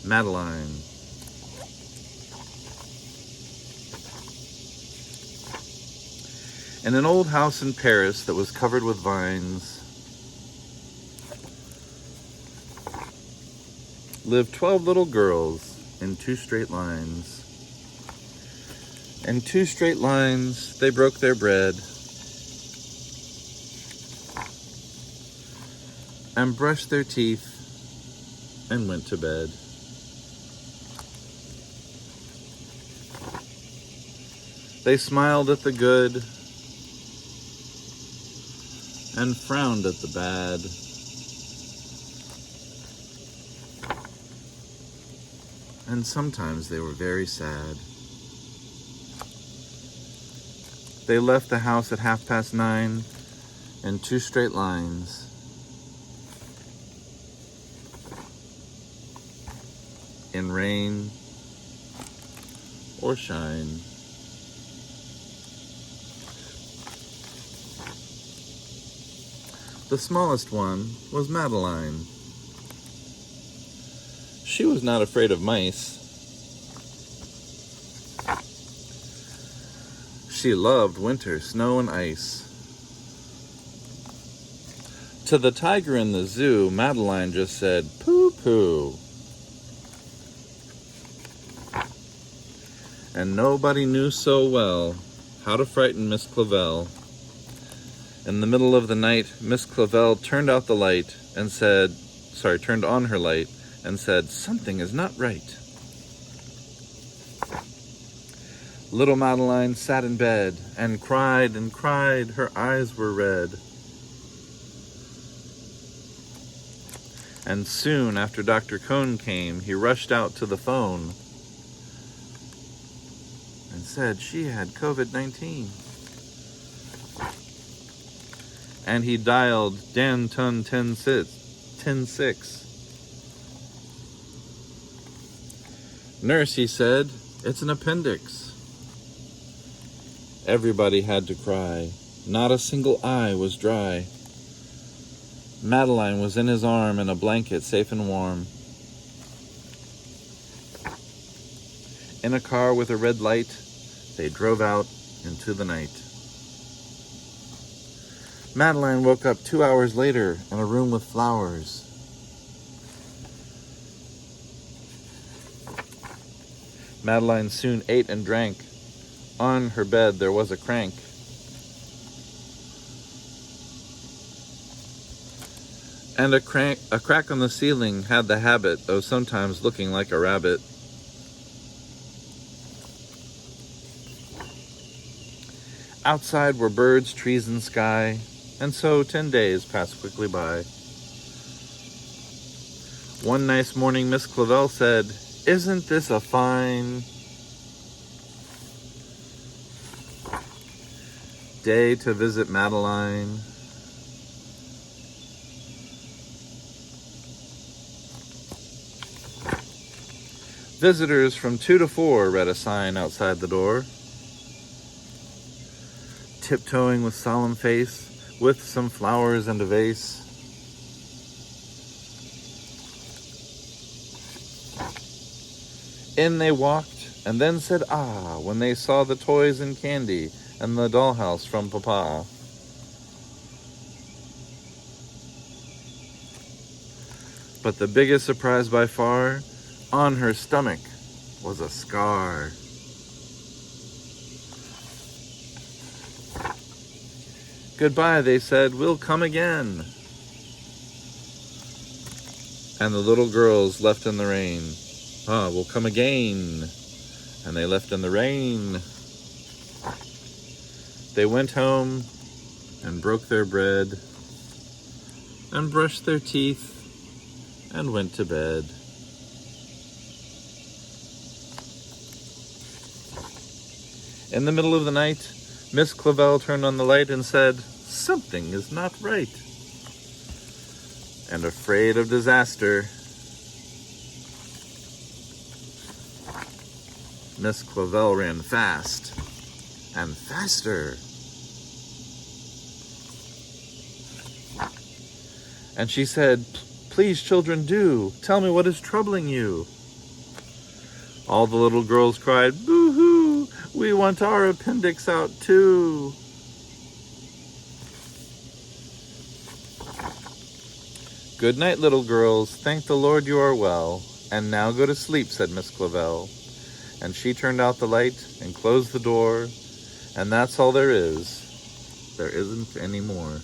Madeline. In an old house in Paris that was covered with vines lived 12 little girls in 2 straight lines. In 2 straight lines, they broke their bread and brushed their teeth and went to bed. They smiled at the good and frowned at the bad. And sometimes they were very sad. They left the house at 9:30 in 2 straight lines. In rain or shine. The smallest one was Madeline. She was not afraid of mice. She loved winter, snow, and ice. To the tiger in the zoo, Madeline just said, "Pooh-pooh." And nobody knew so well how to frighten Miss Clavel. In the middle of the night, Miss Clavel turned on her light and said, "Something is not right." Little Madeline sat in bed and cried. Her eyes were red. And soon after Dr. Cone came, he rushed out to the phone and said she had COVID-19. And he dialed Dan Tun 10-6. "Nurse," he said, "it's an appendix." Everybody had to cry. Not a single eye was dry. Madeline was in his arm in a blanket, safe and warm. In a car with a red light, they drove out into the night. Madeline woke up 2 hours later in a room with flowers. Madeline soon ate and drank. On her bed there was a crank. And a crack on the ceiling had the habit of sometimes looking like a rabbit. Outside were birds, trees, and sky, and so 10 days passed quickly by. One nice morning, Miss Clavel said, "Isn't this a fine day to visit Madeline?" "Visitors from 2 to 4, read a sign outside the door. Tiptoeing with solemn face, with some flowers and a vase. In they walked, and then said ah, when they saw the toys and candy and the dollhouse from Papa. But the biggest surprise by far, on her stomach was a scar. Goodbye, they said, we'll come again. And the little girls left in the rain. We'll come again. And they left in the rain. They went home and broke their bread and brushed their teeth and went to bed. In the middle of the night, Miss Clavel turned on the light and said, something is not right. And afraid of disaster, Miss Clavel ran fast and faster. And she said, please, children, do tell me what is troubling you. All the little girls cried, "Boo-hoo! We want our appendix out too." "Good night, little girls. Thank the Lord you are well. And now go to sleep," said Miss Clavel. And she turned out the light and closed the door. And that's all there is. There isn't any more.